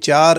4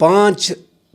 5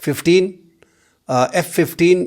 15, F-15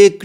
1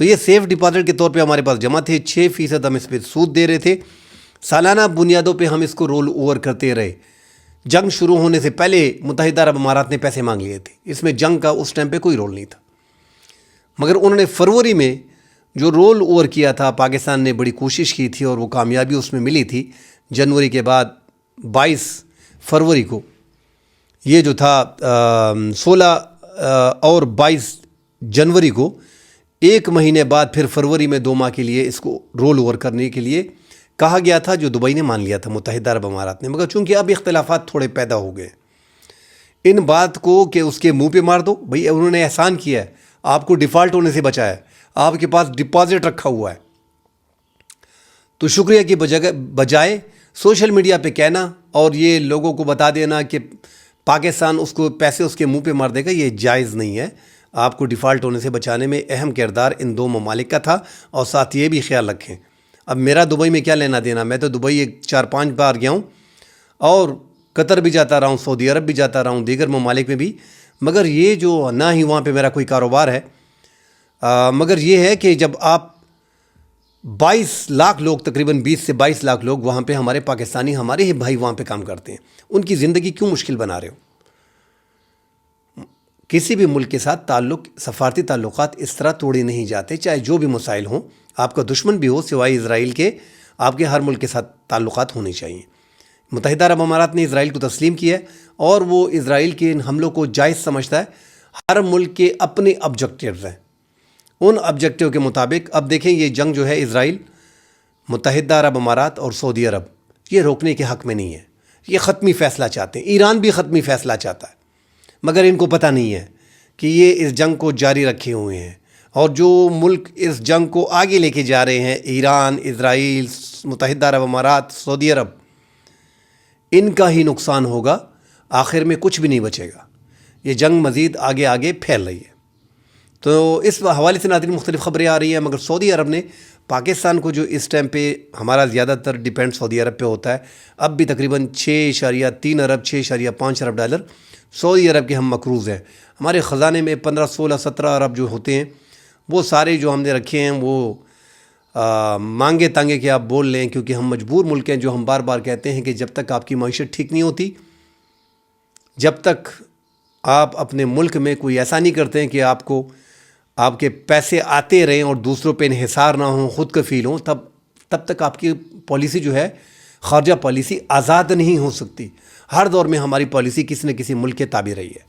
تو یہ safe deposit کے طور پہ ہمارے پاس جمع تھے، 6% ہم اس پہ سود دے رہے تھے، سالانہ بنیادوں پہ ہم اس کو رول اوور کرتے رہے۔ جنگ شروع ہونے سے پہلے متحدہ عرب امارات نے پیسے مانگ لیے تھے، اس میں جنگ کا اس ٹائم پہ کوئی رول نہیں تھا، مگر انہوں نے فروری میں جو رول اوور کیا تھا، پاکستان نے بڑی کوشش کی تھی اور وہ کامیابی اس میں ملی تھی۔ جنوری کے بعد 22 فروری کو یہ جو تھا 16 اور 22 جنوری کو، ایک مہینے بعد پھر فروری میں 2 ماہ کے لیے اس کو رول اوور کرنے کے لیے کہا گیا تھا، جو دبئی نے مان لیا تھا، متحدہ عرب امارات نے، مگر چونکہ اب اختلافات تھوڑے پیدا ہو گئے ان بات کو کہ اس کے منہ پہ مار دو، بھئی انہوں نے احسان کیا ہے، آپ کو ڈیفالٹ ہونے سے بچایا ہے، آپ کے پاس ڈپازٹ رکھا ہوا ہے، تو شکریہ کی بجائے سوشل میڈیا پہ کہنا اور یہ لوگوں کو بتا دینا کہ پاکستان اس کو پیسے اس کے منہ پہ مار دے گا، یہ جائز نہیں ہے۔ آپ کو ڈیفالٹ ہونے سے بچانے میں اہم کردار ان 2 ممالک کا تھا، اور ساتھ یہ بھی خیال رکھیں، اب میرا دبئی میں کیا لینا دینا، میں تو دبئی 4-5 بار گیا ہوں اور قطر بھی جاتا رہا ہوں، سعودی عرب بھی جاتا رہا ہوں، دیگر ممالک میں بھی، مگر یہ جو نہ ہی وہاں پہ میرا کوئی کاروبار ہے، مگر یہ ہے کہ جب آپ 22 لاکھ لوگ، تقریباً 20 سے 22 لاکھ لوگ وہاں پہ ہمارے پاکستانی، ہمارے ہی بھائی وہاں پہ کام کرتے ہیں، ان کی زندگی کیوں مشکل بنا رہے ہو؟ کسی بھی ملک کے ساتھ سفارتی تعلقات اس طرح توڑے نہیں جاتے، چاہے جو بھی مسائل ہوں، آپ کا دشمن بھی ہو سوائے اسرائیل کے، آپ کے ہر ملک کے ساتھ تعلقات ہونے چاہیے۔ متحدہ عرب امارات نے اسرائیل کو تسلیم کیا ہے اور وہ اسرائیل کے ان حملوں کو جائز سمجھتا ہے۔ ہر ملک کے اپنے آبجیکٹیوز ہیں، ان آبجیکٹیو کے مطابق اب دیکھیں یہ جنگ جو ہے اسرائیل، متحدہ عرب امارات اور سعودی عرب یہ روکنے کے حق میں نہیں ہے، یہ ختمی فیصلہ چاہتے ہیں، ایران بھی ختمی فیصلہ چاہتا ہے، مگر ان کو پتہ نہیں ہے کہ یہ اس جنگ کو جاری رکھے ہوئے ہیں، اور جو ملک اس جنگ کو آگے لے کے جا رہے ہیں، ایران، اسرائیل، متحدہ عرب امارات، سعودی عرب، ان کا ہی نقصان ہوگا، آخر میں کچھ بھی نہیں بچے گا، یہ جنگ مزید آگے آگے پھیل رہی ہے۔ تو اس حوالے سے ناظرین مختلف خبریں آ رہی ہیں، مگر سعودی عرب نے پاکستان کو جو اس ٹائم پہ ہمارا زیادہ تر ڈیپینڈ سعودی عرب پہ ہوتا ہے، اب بھی تقریباً 6.3 ارب 6.5 ارب ڈالر سعودی عرب کے ہم مقروض ہیں۔ ہمارے خزانے میں 15 16 17 ارب جو ہوتے ہیں، وہ سارے جو ہم نے رکھے ہیں وہ مانگے تانگے کہ آپ بول لیں، کیونکہ ہم مجبور ملک ہیں، جو ہم بار بار کہتے ہیں کہ جب تک آپ کی معیشت ٹھیک نہیں ہوتی، جب تک آپ اپنے ملک میں کوئی ایسا نہیں کرتے ہیں کہ آپ کے پیسے آتے رہیں اور دوسروں پہ انحصار نہ ہوں، خود کفیل ہوں، تب تک آپ کی پالیسی جو ہے، خارجہ پالیسی آزاد نہیں ہو سکتی۔ ہر دور میں ہماری پالیسی کسی نہ کسی ملک کے تابع رہی ہے۔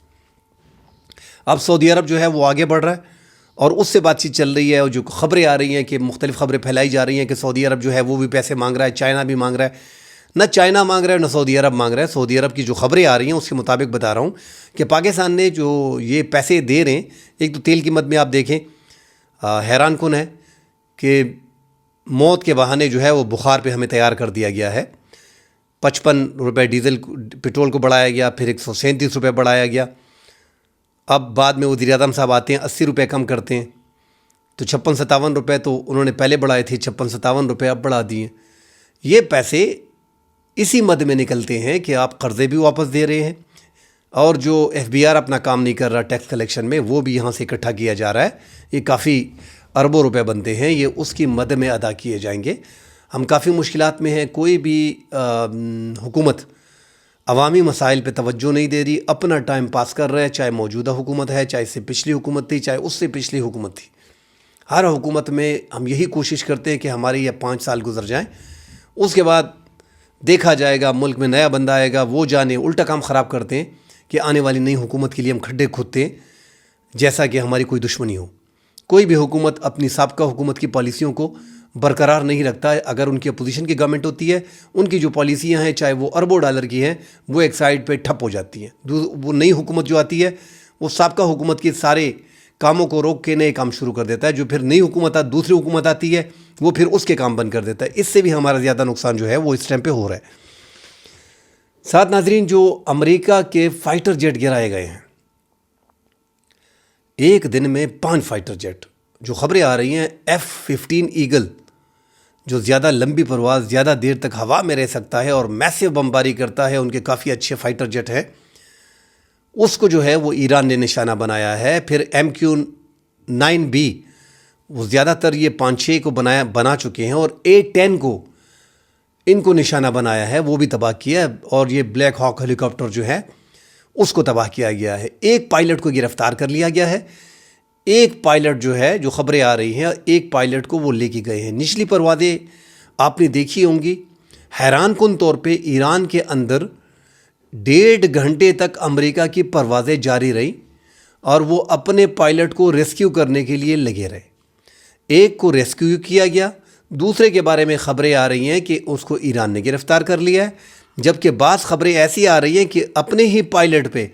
اب سعودی عرب جو ہے وہ آگے بڑھ رہا ہے، اور اس سے بات چیت چل رہی ہے، اور جو خبریں آ رہی ہیں کہ مختلف خبریں پھیلائی جا رہی ہیں کہ سعودی عرب جو ہے وہ بھی پیسے مانگ رہا ہے، چائنا بھی مانگ رہا ہے۔ نہ چائنا مانگ رہا ہے، نہ سعودی عرب مانگ رہا ہے۔ سعودی عرب کی جو خبریں آ رہی ہیں اس کے مطابق بتا رہا ہوں کہ پاکستان نے جو یہ پیسے دے رہے ہیں، ایک تو تیل کی مد میں آپ دیکھیں، حیران کن ہے کہ موت کے بہانے جو ہے وہ بخار پہ ہمیں تیار کر دیا گیا ہے۔ 55 روپے ڈیزل پٹرول کو بڑھایا گیا، پھر 137 روپے بڑھایا گیا، اب بعد میں وزیر اعظم صاحب آتے ہیں 80 روپے کم کرتے ہیں، تو 56-57 روپے تو انہوں نے پہلے بڑھائے تھے، 56-57 روپے اب بڑھا دیے۔ یہ پیسے اسی مد میں نکلتے ہیں کہ آپ قرضے بھی واپس دے رہے ہیں، اور جو ایف بی آر اپنا کام نہیں کر رہا ٹیکس کلیکشن میں، وہ بھی یہاں سے اکٹھا کیا جا رہا ہے، یہ کافی اربوں روپے بنتے ہیں، یہ اس کی مد میں ادا کیے جائیں گے۔ ہم کافی مشکلات میں ہیں، کوئی بھی حکومت عوامی مسائل پہ توجہ نہیں دے رہی، اپنا ٹائم پاس کر رہا ہے، چاہے موجودہ حکومت ہے، چاہے اس سے پچھلی حکومت تھی، چاہے اس سے پچھلی حکومت تھی۔ ہر حکومت میں ہم یہی کوشش کرتے ہیں کہ ہمارے یہ 5 سال گزر جائیں، اس کے بعد دیکھا جائے گا، ملک میں نیا بندہ آئے گا، وہ جانے الٹا کام خراب کرتے ہیں کہ آنے والی نئی حکومت کے لیے ہم کھڈے کھودتے ہیں، جیسا کہ ہماری کوئی دشمنی ہو۔ کوئی بھی حکومت اپنی سابقہ حکومت کی پالیسیوں کو برقرار نہیں رکھتا ہے۔ اگر ان کی اپوزیشن کی گورنمنٹ ہوتی ہے، ان کی جو پالیسیاں ہیں، چاہے وہ اربوں ڈالر کی ہیں، وہ ایک سائڈ پہ ٹھپ ہو جاتی ہیں۔ وہ نئی حکومت جو آتی ہے، وہ سابقہ حکومت کے سارے کاموں کو روک کے نئے کام شروع کر دیتا ہے۔ جو پھر نئی حکومت دوسری حکومت آتی ہے، وہ پھر اس کے کام بند کر دیتا ہے۔ اس سے بھی ہمارا زیادہ نقصان جو ہے وہ اس ٹائم پہ ہو رہا ہے۔ ساتھ ناظرین، جو امریکہ کے فائٹر جیٹ گرائے گئے ہیں، ایک دن میں 5 فائٹر جیٹ، جو خبریں آ رہی ہیں F-15 ایگل، جو زیادہ لمبی پرواز، زیادہ دیر تک ہوا میں رہ سکتا ہے اور میسو بمباری کرتا ہے، ان کے کافی اچھے فائٹر جیٹ ہیں، اس کو جو ہے وہ ایران نے نشانہ بنایا ہے۔ پھر MQ-9B وہ زیادہ تر یہ 5-6 کو بنا چکے ہیں، اور A-10 کو ان کو نشانہ بنایا ہے، وہ بھی تباہ کیا ہے، اور یہ بلیک ہاک ہیلی کاپٹر جو ہے اس کو تباہ کیا گیا ہے۔ ایک پائلٹ کو گرفتار کر لیا گیا ہے، ایک پائلٹ جو ہے، جو خبریں آ رہی ہیں، ایک پائلٹ کو وہ لے کے گئے ہیں۔ نچلی پروازیں آپ نے دیکھی ہوں گی، حیران کن طور پہ ایران کے اندر 1.5 گھنٹے تک امریکہ کی پروازیں جاری رہی، اور وہ اپنے پائلٹ کو ریسکیو کرنے کے لیے لگے رہے۔ ایک کو ریسکیو کیا گیا، دوسرے کے بارے میں خبریں آ رہی ہیں کہ اس کو ایران نے گرفتار کر لیا ہے، جبکہ بعض خبریں ایسی آ رہی ہیں کہ اپنے ہی پائلٹ پہ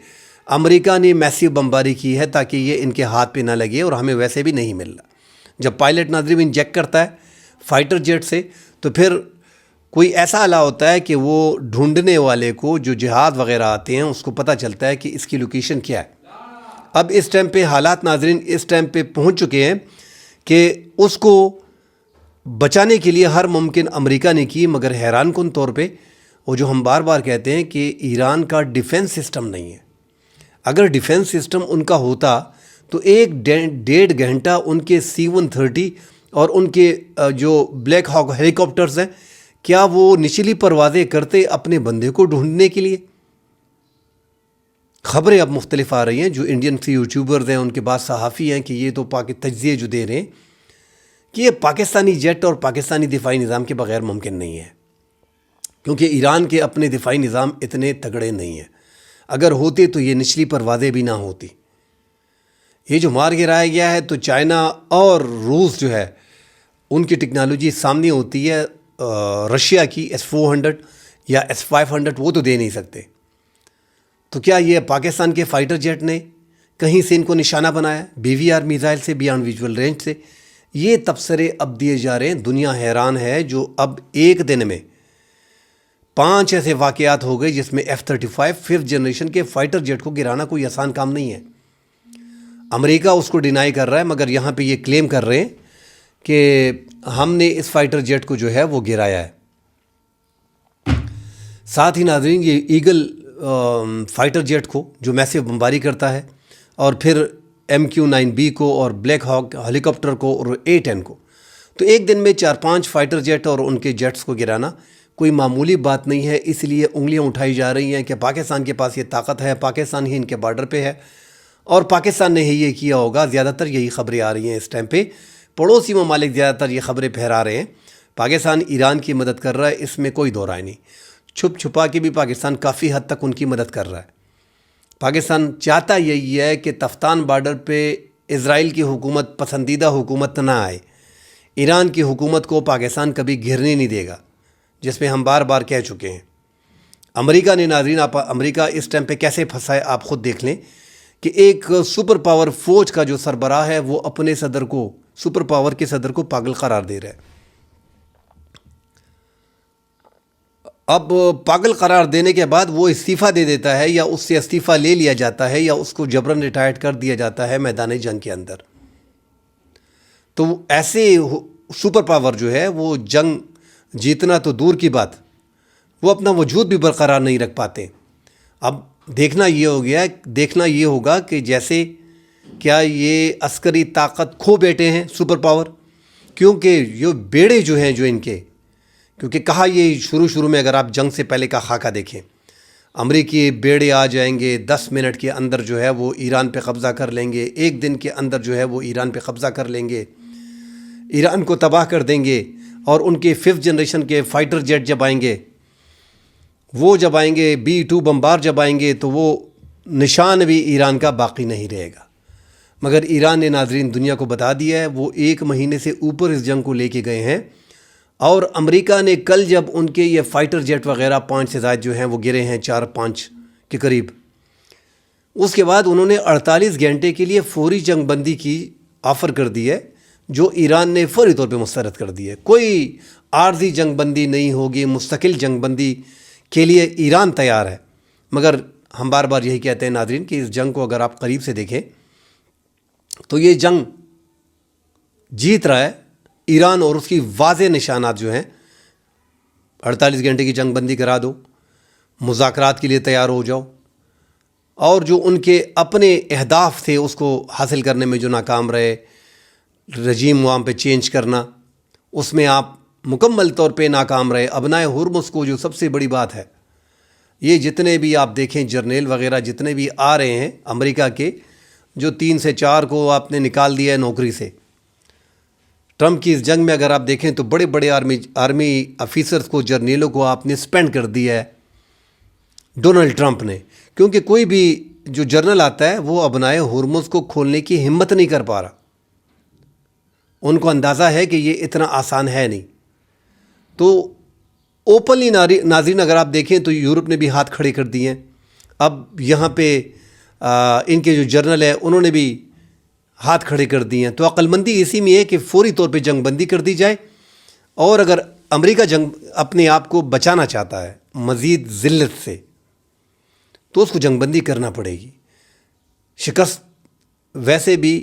امریکہ نے میسیو بمباری کی ہے تاکہ یہ ان کے ہاتھ پہ نہ لگے، اور ہمیں ویسے بھی نہیں مل رہا۔ جب پائلٹ ناظرین انجیکٹ کرتا ہے فائٹر جیٹ سے، تو پھر کوئی ایسا آلہ ہوتا ہے کہ وہ ڈھونڈنے والے کو، جو جہاز وغیرہ آتے ہیں، اس کو پتہ چلتا ہے کہ اس کی لوکیشن کیا ہے۔ اب اس ٹائم پہ حالات ناظرین اس ٹائم پہ پہنچ چکے ہیں کہ اس کو بچانے کے لیے ہر ممکن امریکہ نے کی، مگر حیران کن طور پہ وہ جو ہم بار بار کہتے ہیں کہ ایران کا ڈیفنس سسٹم نہیں ہے۔ اگر ڈیفنس سسٹم ان کا ہوتا تو 1.5 گھنٹہ ان کے C-130 اور ان کے جو بلیک ہاک ہیلی کاپٹرز ہیں، کیا وہ نچلی پروازیں کرتے اپنے بندے کو ڈھونڈنے کے لیے؟ خبریں اب مختلف آ رہی ہیں، جو انڈین سی یوٹیوبرز ہیں، ان کے بعد صحافی ہیں، کہ یہ تو تجزیے جو دے رہے ہیں کہ یہ پاکستانی جیٹ اور پاکستانی دفاعی نظام کے بغیر ممکن نہیں ہے، کیونکہ ایران کے اپنے دفاعی نظام اتنے تگڑے نہیں ہیں۔ اگر ہوتے تو یہ نچلی پروازیں بھی نہ ہوتی۔ یہ جو مار گرایا گیا ہے، تو چائنا اور روس جو ہے ان کی ٹیکنالوجی سامنے ہوتی ہے، رشیا کی S-400 یا S-500 وہ تو دے نہیں سکتے، تو کیا یہ پاکستان کے فائٹر جیٹ نے کہیں سے ان کو نشانہ بنایا؟ BVR میزائل سے، بیانڈ ویژول رینج سے؟ یہ تبصرے اب دیے جا رہے ہیں۔ دنیا حیران ہے، جو اب ایک دن میں 5 ایسے واقعات ہو گئے جس میں F-35 5th جنریشن کے فائٹر جیٹ کو گرانا کوئی آسان کام نہیں ہے۔ امریکہ اس کو ڈینائی کر رہا ہے، مگر یہاں پہ یہ کلیم کر رہے ہیں کہ ہم نے اس فائٹر جیٹ کو جو ہے وہ گرایا ہے۔ ساتھ ہی ناظرین، یہ ایگل فائٹر جیٹ کو جو میسیو بمباری کرتا ہے، اور پھر MQ-9B کو، اور بلیک ہاک ہیلی کاپٹر کو، اور A-10 کو، تو ایک دن میں 4-5 فائٹر جیٹ اور ان کے جیٹس کو گرانا کوئی معمولی بات نہیں ہے۔ اس لیے انگلیاں اٹھائی جا رہی ہیں کہ پاکستان کے پاس یہ طاقت ہے، پاکستان ہی ان کے بارڈر پہ ہے، اور پاکستان نے ہی یہ کیا ہوگا۔ زیادہ تر یہی خبریں آ رہی ہیں اس ٹائم پہ، پڑوسی ممالک زیادہ تر یہ خبریں پھیلا رہے ہیں۔ پاکستان ایران کی مدد کر رہا ہے، اس میں کوئی دو رائے نہیں۔ چھپ چھپا کے بھی پاکستان کافی حد تک ان کی مدد کر رہا ہے۔ پاکستان چاہتا یہی ہے کہ تفتان بارڈر پہ اسرائیل کی حکومت پسندیدہ حکومت نہ آئے۔ ایران کی حکومت کو پاکستان کبھی گھرنے نہیں دے گا، جس پہ ہم بار بار کہہ چکے ہیں۔ امریکہ نے ناظرین، امریکہ اس ٹائم پہ کیسے پھنسا ہے آپ خود دیکھ لیں، کہ ایک سپر پاور فوج کا جو سربراہ ہے، وہ اپنے صدر کو، سپر پاور کے صدر کو پاگل قرار دے رہا ہے۔ اب پاگل قرار دینے کے بعد وہ استعفیٰ دے دیتا ہے، یا اس سے استعفیٰ لے لیا جاتا ہے، یا اس کو جبراً ریٹائرڈ کر دیا جاتا ہے میدان جنگ کے اندر۔ تو ایسے سپر پاور جو ہے، وہ جنگ جیتنا تو دور کی بات، وہ اپنا وجود بھی برقرار نہیں رکھ پاتے۔ اب دیکھنا یہ ہوگا کہ جیسے کیا یہ عسکری طاقت کھو بیٹھے ہیں سپر پاور، کیونکہ یہ بیڑے جو ہیں جو ان کے، کیونکہ کہا یہ شروع میں، اگر آپ جنگ سے پہلے کا خاکہ دیکھیں، امریکی بیڑے آ جائیں گے 10 منٹ کے اندر جو ہے وہ ایران پہ قبضہ کر لیں گے، ایک دن کے اندر جو ہے وہ ایران پہ قبضہ کر لیں گے، ایران کو تباہ کر دیں گے۔ اور ان کے 5th جنریشن کے فائٹر جیٹ جب آئیں گے، وہ جب آئیں گے، B-2 بمبار جب آئیں گے، تو وہ نشان بھی ایران کا باقی نہیں رہے گا۔ مگر ایران نے ناظرین دنیا کو بتا دیا ہے، وہ 1 مہینے سے اوپر اس جنگ کو لے کے گئے ہیں، اور امریکہ نے کل جب ان کے یہ فائٹر جیٹ وغیرہ 5 سے زائد جو ہیں وہ گرے ہیں، 4-5 کے قریب، اس کے بعد انہوں نے 48 گھنٹے کے لیے فوری جنگ بندی کی آفر کر دی ہے، جو ایران نے فوری طور پہ مسترد کر دی ہے۔ کوئی عارضی جنگ بندی نہیں ہوگی، مستقل جنگ بندی کے لیے ایران تیار ہے۔ مگر ہم بار بار یہی کہتے ہیں ناظرین کہ اس جنگ کو اگر آپ قریب سے دیکھیں تو یہ جنگ جیت رہا ہے ایران، اور اس کی واضح نشانات جو ہیں، 48 گھنٹے کی جنگ بندی کرا دو، مذاکرات کے لیے تیار ہو جاؤ، اور جو ان کے اپنے اہداف تھے اس کو حاصل کرنے میں جو ناکام رہے، رجیم وہاں پہ چینج کرنا، اس میں آپ مکمل طور پہ ناکام رہے۔ ابنائے ہرمز کو جو سب سے بڑی بات ہے، یہ جتنے بھی آپ دیکھیں جرنیل وغیرہ جتنے بھی آ رہے ہیں امریکہ کے، جو 3 سے 4 کو آپ نے نکال دیا ہے نوکری سے۔ ٹرمپ کی اس جنگ میں اگر آپ دیکھیں تو بڑے بڑے آرمی آفیسرز کو، جرنیلوں کو آپ نے سپینڈ کر دیا ہے ڈونلڈ ٹرمپ نے، کیونکہ کوئی بھی جو جرنل آتا ہے وہ ابنائے ہرمز کو کھولنے کی ہمت نہیں کر پا رہا۔ ان کو اندازہ ہے کہ یہ اتنا آسان ہے نہیں۔ تو اوپنلی ناظرین اگر آپ دیکھیں تو یورپ نے بھی ہاتھ کھڑے کر دیے ہیں۔ اب یہاں پہ ان کے جو جرنل ہے انہوں نے بھی ہاتھ کھڑے کر دیے ہیں۔ تو عقل مندی اسی میں ہے کہ فوری طور پہ جنگ بندی کر دی جائے، اور اگر امریکہ جنگ اپنے آپ کو بچانا چاہتا ہے مزید ذلت سے تو اس کو جنگ بندی کرنا پڑے گی۔ شکست ویسے بھی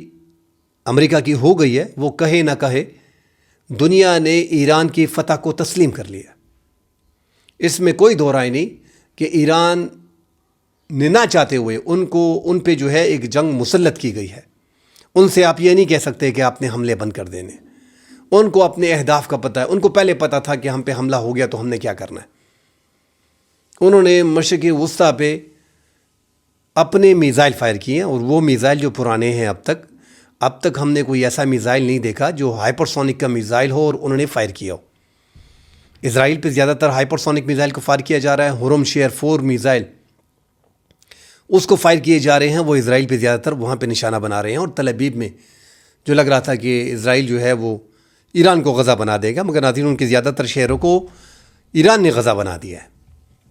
امریکہ کی ہو گئی ہے، وہ کہے نہ کہے دنیا نے ایران کی فتح کو تسلیم کر لیا۔ اس میں کوئی دو رائے نہیں کہ ایران نے نہ چاہتے ہوئے ان پہ جو ہے ایک جنگ مسلط کی گئی ہے۔ ان سے آپ یہ نہیں کہہ سکتے کہ آپ نے حملے بند کر دینے۔ ان کو اپنے اہداف کا پتہ ہے، ان کو پہلے پتہ تھا کہ ہم پہ حملہ ہو گیا تو ہم نے کیا کرنا ہے۔ انہوں نے مشرق وسطیٰ پہ اپنے میزائل فائر کیے ہیں، اور وہ میزائل جو پرانے ہیں اب تک ہم نے کوئی ایسا میزائل نہیں دیکھا جو ہائپر سونک کا میزائل ہو اور انہوں نے فائر کیا ہو۔ اسرائیل پہ زیادہ تر ہائپر سونک میزائل کو فائر کیا جا رہا ہے۔ ہورم شیئر 4 میزائل اس کو فائر کیے جا رہے ہیں، وہ اسرائیل پہ زیادہ تر وہاں پہ نشانہ بنا رہے ہیں۔ اور تل ابیب میں جو لگ رہا تھا کہ اسرائیل جو ہے وہ ایران کو غزہ بنا دے گا، مگر ناظرین ان کے زیادہ تر شہروں کو ایران نے غزہ بنا دیا ہے۔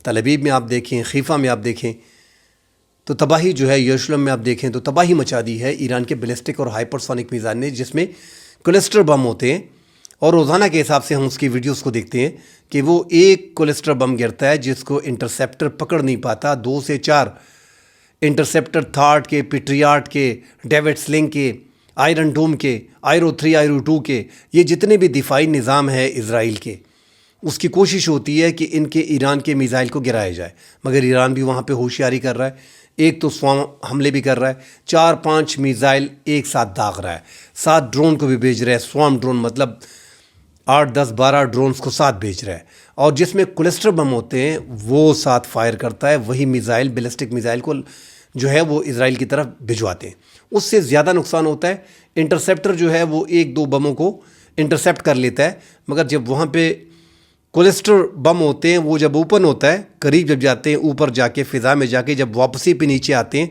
تل ابیب میں آپ دیکھیں، خیفہ میں آپ دیکھیں تو تباہی جو ہے، یروشلم میں آپ دیکھیں تو تباہی مچا دی ہے ایران کے بیلسٹک اور ہائپر سونک میزائل نے، جس میں کلسٹر بم ہوتے ہیں، اور روزانہ کے حساب سے ہم اس کی ویڈیوز کو دیکھتے ہیں کہ وہ ایک کلسٹر بم گرتا ہے جس کو انٹرسیپٹر پکڑ نہیں پاتا۔ 2 سے 4 انٹرسیپٹر تھاٹ کے، پیٹریاٹ کے، ڈیوڈ سلنگ کے، آئرن ڈوم کے، آئرو 3 آئرو 2 کے، یہ جتنے بھی دفاعی نظام ہے اسرائیل کے، اس کی کوشش ہوتی ہے کہ ان کے ایران کے میزائل کو گرایا جائے، مگر ایران بھی وہاں پہ ہوشیاری کر رہا ہے۔ ایک تو سوام حملے بھی کر رہا ہے، 4-5 میزائل ایک ساتھ داغ رہا ہے، 7 ڈرون کو بھی بھیج رہا ہے۔ سوام ڈرون مطلب 8-10-12 ڈرونز کو ساتھ بھیج رہا ہے، اور جس میں کلسٹر بم ہوتے ہیں وہ ساتھ فائر کرتا ہے۔ وہی میزائل، بیلسٹک میزائل کو جو ہے وہ اسرائیل کی طرف بھجواتے ہیں۔ اس سے زیادہ نقصان ہوتا ہے۔ انٹرسیپٹر جو ہے وہ 1-2 بموں کو انٹرسیپٹ کر لیتا ہے، مگر جب وہاں پہ کلسٹر بم ہوتے ہیں وہ جب اوپن ہوتا ہے، قریب جب جاتے ہیں، اوپر جا کے فضا میں جا کے جب واپسی پہ نیچے آتے ہیں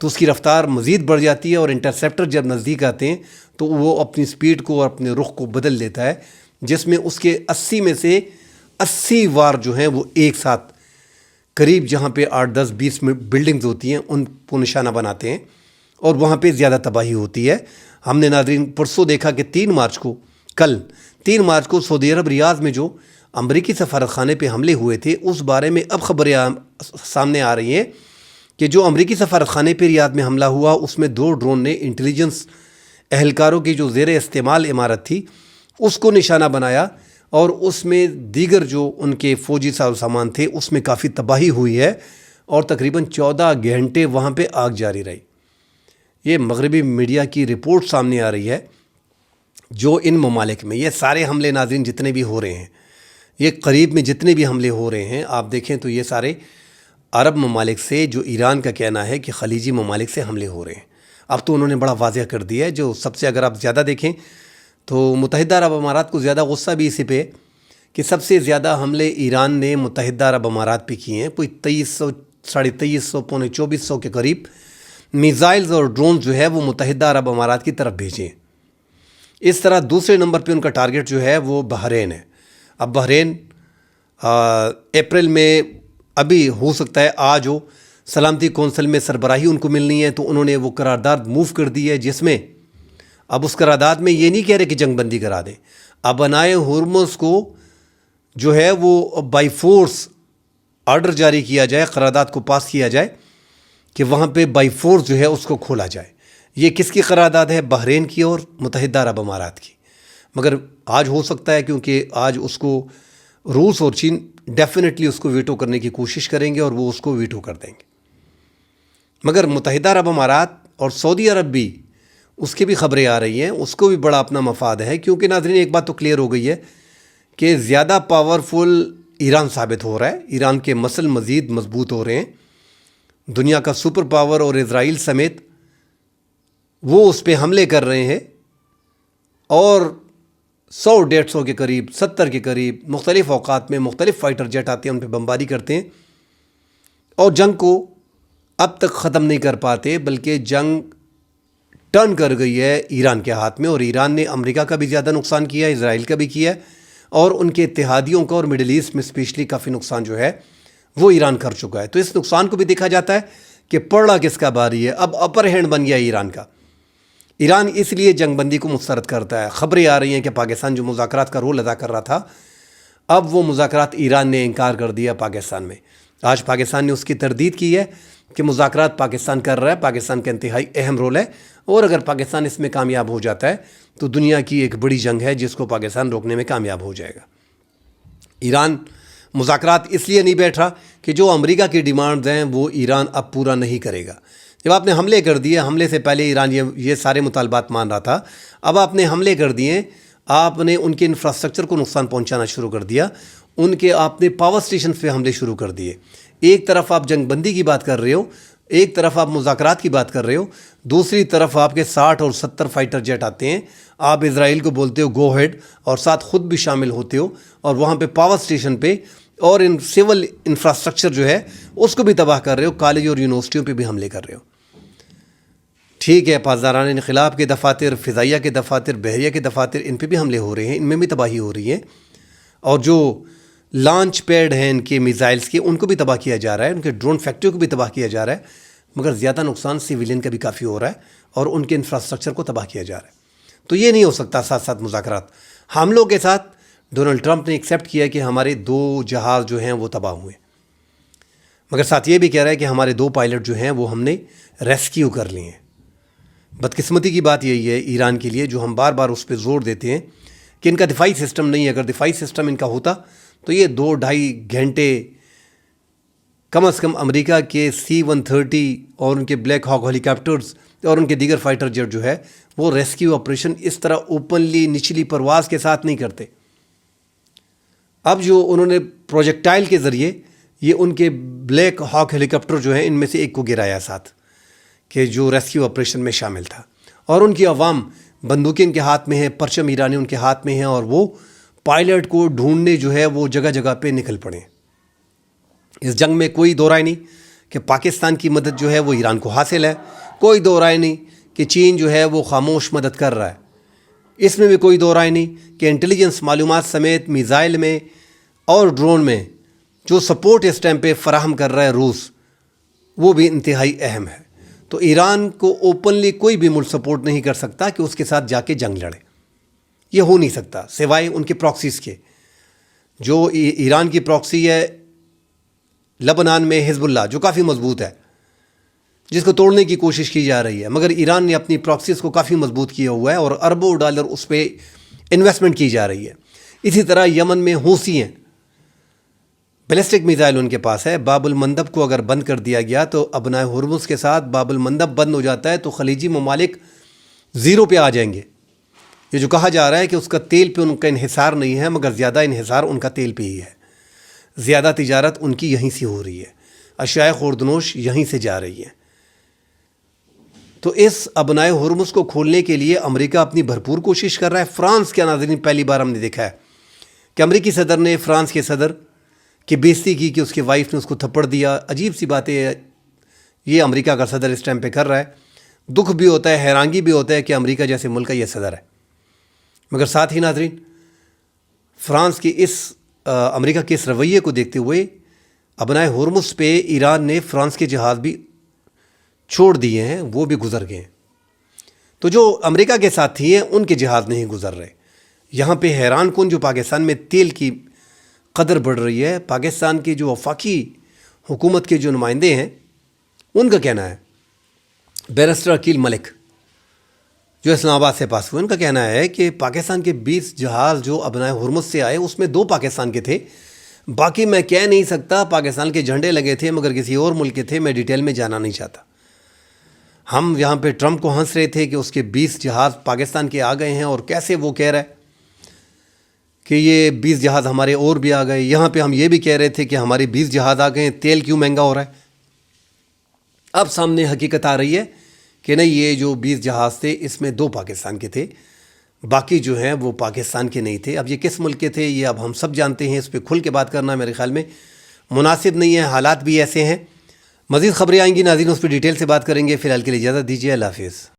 تو اس کی رفتار مزید بڑھ جاتی ہے، اور انٹرسیپٹر جب نزدیک آتے ہیں تو وہ اپنی سپیڈ کو اور اپنے رخ کو بدل دیتا ہے، جس میں اس کے 80 میں سے 80 وار جو ہیں وہ ایک ساتھ قریب جہاں پہ 8-10-20 بلڈنگز ہوتی ہیں ان کو نشانہ بناتے ہیں، اور وہاں پہ زیادہ تباہی ہوتی ہے۔ ہم نے ناظرین پرسوں دیکھا کہ 3 مارچ کو سعودی عرب ریاض میں جو امریکی سفارت خانے پہ حملے ہوئے تھے، اس بارے میں اب خبریں سامنے آ رہی ہیں کہ جو امریکی سفارت خانے پہ ریاض میں حملہ ہوا اس میں 2 ڈرون نے انٹیلیجنس اہلکاروں کی جو زیر استعمال عمارت تھی اس کو نشانہ بنایا، اور اس میں دیگر جو ان کے فوجی ساز و سامان تھے اس میں کافی تباہی ہوئی ہے، اور تقریباً 14 گھنٹے وہاں پہ آگ جاری رہی۔ یہ مغربی میڈیا کی رپورٹ سامنے آ رہی ہے جو ان ممالک میں یہ سارے حملے ناظرین جتنے بھی ہو رہے ہیں، یہ قریب میں جتنے بھی حملے ہو رہے ہیں آپ دیکھیں تو یہ سارے عرب ممالک سے، جو ایران کا کہنا ہے کہ خلیجی ممالک سے حملے ہو رہے ہیں۔ اب تو انہوں نے بڑا واضح کر دیا ہے۔ جو سب سے اگر آپ زیادہ دیکھیں تو متحدہ عرب امارات کو زیادہ غصہ بھی اسی پہ کہ سب سے زیادہ حملے ایران نے متحدہ عرب امارات پہ کیے ہیں، کوئی 2300 2350 پونے 2400 کے قریب میزائلز اور ڈرون جو ہے وہ متحدہ عرب امارات کی طرف بھیجے ہیں۔ اس طرح دوسرے نمبر پہ ان کا ٹارگٹ جو ہے وہ بحرین ہے۔ اب بحرین اپریل میں ابھی ہو سکتا ہے آج ہو، سلامتی کونسل میں سربراہی ان کو ملنی ہے، تو انہوں نے وہ قرارداد موو کر دی ہے، جس میں اب اس قرارداد میں یہ نہیں کہہ رہے کہ جنگ بندی کرا دیں، اب ابنائے ہرمز کو جو ہے وہ بائی فورس آرڈر جاری کیا جائے، قرارداد کو پاس کیا جائے کہ وہاں پہ بائی فورس جو ہے اس کو کھولا جائے۔ یہ کس کی قرارداد ہے؟ بحرین کی اور متحدہ عرب امارات کی۔ مگر آج ہو سکتا ہے کیونکہ آج اس کو روس اور چین ڈیفینیٹلی اس کو ویٹو کرنے کی کوشش کریں گے، اور وہ اس کو ویٹو کر دیں گے۔ مگر متحدہ عرب امارات اور سعودی عرب بھی اس کی بھی خبریں آ رہی ہیں، اس کو بھی بڑا اپنا مفاد ہے، کیونکہ ناظرین ایک بات تو کلیئر ہو گئی ہے کہ زیادہ پاورفل ایران ثابت ہو رہا ہے، ایران کے مسل مزید مضبوط ہو رہے ہیں، دنیا کا سپر پاور اور اسرائیل سمیت وہ اس پہ حملے کر رہے ہیں، اور 100-150 کے قریب 70 کے قریب مختلف اوقات میں مختلف فائٹر جیٹ آتے ہیں، ان پہ بمباری کرتے ہیں، اور جنگ کو اب تک ختم نہیں کر پاتے، بلکہ جنگ ٹرن کر گئی ہے ایران کے ہاتھ میں، اور ایران نے امریکہ کا بھی زیادہ نقصان کیا ہے، اسرائیل کا بھی کیا ہے، اور ان کے اتحادیوں کا اور مڈل ایسٹ میں اسپیشلی کافی نقصان جو ہے وہ ایران کر چکا ہے۔ تو اس نقصان کو بھی دیکھا جاتا ہے کہ پڑا کس کا باری ہے، اب اپر ہینڈ بن گیا ایران کا۔ ایران اس لیے جنگ بندی کو مسترد کرتا ہے۔ خبریں آ رہی ہیں کہ پاکستان جو مذاکرات کا رول ادا کر رہا تھا، اب وہ مذاکرات ایران نے انکار کر دیا پاکستان میں۔ آج پاکستان نے اس کی تردید کی ہے کہ مذاکرات پاکستان کر رہا ہے، پاکستان کا انتہائی اہم رول ہے، اور اگر پاکستان اس میں کامیاب ہو جاتا ہے تو دنیا کی ایک بڑی جنگ ہے جس کو پاکستان روکنے میں کامیاب ہو جائے گا۔ ایران مذاکرات اس لیے نہیں بیٹھ رہا کہ جو امریکہ کی ڈیمانڈز ہیں وہ ایران اب پورا نہیں کرے گا۔ جب آپ نے حملے کر دیے، حملے سے پہلے ایران یہ سارے مطالبات مان رہا تھا، اب آپ نے حملے کر دیے، آپ نے ان کے انفراسٹرکچر کو نقصان پہنچانا شروع کر دیا، آپ نے پاور سٹیشنز پہ حملے شروع کر دیے۔ ایک طرف آپ جنگ بندی کی بات کر رہے ہو، ایک طرف آپ مذاکرات کی بات کر رہے ہو، دوسری طرف آپ کے 60 اور 70 فائٹر جیٹ آتے ہیں، آپ اسرائیل کو بولتے ہو گو ہیڈ، اور ساتھ خود بھی شامل ہوتے ہو، اور وہاں پہ پاور سٹیشن پہ اور سول انفراسٹرکچر جو ہے اس کو بھی تباہ کر رہے ہو، کالج اور یونیورسٹیوں پہ بھی حملے کر رہے ہو۔ ٹھیک ہے، پاسداران انقلاب کے دفاتر، فضائیہ کے دفاتر، بحریہ کے دفاتر، ان پہ بھی حملے ہو رہے ہیں، ان میں بھی تباہی ہو رہی ہے، اور جو لانچ پیڈ ہیں ان کے میزائلز کے، ان کو بھی تباہ کیا جا رہا ہے، ان کے ڈرون فیکٹریوں کو بھی تباہ کیا جا رہا ہے، مگر زیادہ نقصان سویلین کا بھی کافی ہو رہا ہے، اور ان کے انفراسٹرکچر کو تباہ کیا جا رہا ہے۔ تو یہ نہیں ہو سکتا ساتھ ساتھ مذاکرات۔ حملوں کے ساتھ ڈونلڈ ٹرمپ نے ایکسیپٹ کیا کہ ہمارے 2 جہاز جو ہیں وہ تباہ ہوئے، مگر ساتھ یہ بھی کہہ رہا ہے کہ ہمارے 2 پائلٹ جو ہیں وہ ہم نے ریسکیو کر لیے ہیں۔ بدقسمتی کی بات یہی ہے ایران کے لیے، جو ہم بار بار اس پہ زور دیتے ہیں کہ ان کا دفاعی سسٹم نہیں ہے۔ اگر دفاعی سسٹم ان کا ہوتا تو یہ 2-2.5 گھنٹے کم از کم امریکہ کے C-130 اور ان کے بلیک ہاک ہیلی کاپٹرز اور ان کے دیگر فائٹر جیٹ جو ہے وہ ریسکیو آپریشن اس طرح اوپنلی نچلی پرواز کے ساتھ نہیں کرتے۔ اب جو انہوں نے پروجیکٹائل کے ذریعے یہ ان کے بلیک ہاک ہیلی کاپٹر جو ہیں ان میں سے ایک کو گرایا ساتھ، کہ جو ریسکیو آپریشن میں شامل تھا، اور ان کی عوام بندوقیں ان کے ہاتھ میں ہیں، پرچم ایرانی ان کے ہاتھ میں ہیں، اور وہ پائلٹ کو ڈھونڈنے جو ہے وہ جگہ جگہ پہ نکل پڑے۔ اس جنگ میں کوئی دو رائے نہیں کہ پاکستان کی مدد جو ہے وہ ایران کو حاصل ہے، کوئی دو رائے نہیں کہ چین جو ہے وہ خاموش مدد کر رہا ہے، اس میں بھی کوئی دو رائے نہیں کہ انٹیلیجنس معلومات سمیت میزائل میں اور ڈرون میں جو سپورٹ اس ٹائم پہ فراہم کر رہا ہے روس، وہ بھی انتہائی اہم ہے۔ تو ایران کو اوپنلی کوئی بھی ملک سپورٹ نہیں کر سکتا کہ اس کے ساتھ جا کے جنگ لڑے، یہ ہو نہیں سکتا سوائے ان کے پراکسیز کے۔ جو ایران کی پراکسی ہے لبنان میں حزب اللہ، جو کافی مضبوط ہے، جس کو توڑنے کی کوشش کی جا رہی ہے، مگر ایران نے اپنی پراکسیز کو کافی مضبوط کیا ہوا ہے اور اربوں ڈالر اس پہ انویسٹمنٹ کی جا رہی ہے۔ اسی طرح یمن میں حوثی ہیں، بیلسٹک میزائل ان کے پاس ہے۔ باب المندب کو اگر بند کر دیا گیا تو ابنائے ہرمز کے ساتھ باب المندب بند ہو جاتا ہے تو خلیجی ممالک زیرو پہ آ جائیں گے۔ یہ جو کہا جا رہا ہے کہ اس کا تیل پہ ان کا انحصار نہیں ہے، مگر زیادہ انحصار ان کا تیل پہ ہی ہے، زیادہ تجارت ان کی یہیں سے ہو رہی ہے، اشیاء خوردنوش یہیں سے جا رہی ہے۔ تو اس ابنائے ہرمز کو کھولنے کے لیے امریکہ اپنی بھرپور کوشش کر رہا ہے۔ فرانس کے ناظرین پہلی بار ہم نے دیکھا ہے کہ امریکی صدر نے فرانس کے صدر کی بےزتی کی کہ اس کے وائف نے اس کو تھپڑ دیا۔ عجیب سی باتیں یہ امریکہ کا صدر اس ٹائم پہ کر رہا ہے۔ دکھ بھی ہوتا ہے، حیرانگی بھی ہوتا ہے کہ امریکہ جیسے ملک کا یہ صدر ہے، مگر ساتھ ہی ناظرین فرانس کے امریکہ کے اس رویے کو دیکھتے ہوئے ابنائے ہرمز پہ ایران نے فرانس کے جہاز بھی چھوڑ دیے ہیں، وہ بھی گزر گئے ہیں۔ تو جو امریکہ کے ساتھی ہیں ان کے جہاز نہیں گزر رہے۔ یہاں پہ حیران کن جو پاکستان میں تیل کی قدر بڑھ رہی ہے، پاکستان کی جو وفاقی حکومت کے جو نمائندے ہیں ان کا کہنا ہے، بیرسٹر عقیل ملک جو اسلام آباد سے پاس ہوئے، ان کا کہنا ہے کہ پاکستان کے 20 جہاز جو ابنائے ہرمز سے آئے اس میں 2 پاکستان کے تھے، باقی میں کہہ نہیں سکتا، پاکستان کے جھنڈے لگے تھے مگر کسی اور ملک کے تھے، میں ڈیٹیل میں جانا نہیں چاہتا۔ ہم یہاں پہ ٹرمپ کو ہنس رہے تھے کہ اس کے 20 جہاز پاکستان کے آ گئے ہیں، اور کیسے وہ کہہ رہا ہے کہ یہ 20 جہاز ہمارے اور بھی آ گئے۔ یہاں پہ ہم یہ بھی کہہ رہے تھے کہ ہمارے 20 جہاز آ گئے ہیں، تیل کیوں مہنگا ہو رہا ہے۔ اب سامنے حقیقت آ رہی ہے کہ نہیں، یہ جو 20 جہاز تھے اس میں 2 پاکستان کے تھے، باقی جو ہیں وہ پاکستان کے نہیں تھے۔ اب یہ کس ملک کے تھے یہ اب ہم سب جانتے ہیں، اس پہ کھل کے بات کرنا میرے خیال میں مناسب نہیں ہے، حالات بھی ایسے ہیں۔ مزید خبریں آئیں گی ناظرین، اس پہ ڈیٹیل سے بات کریں گے۔ فی الحال کے لیے اجازت دیجیے، اللہ حافظ۔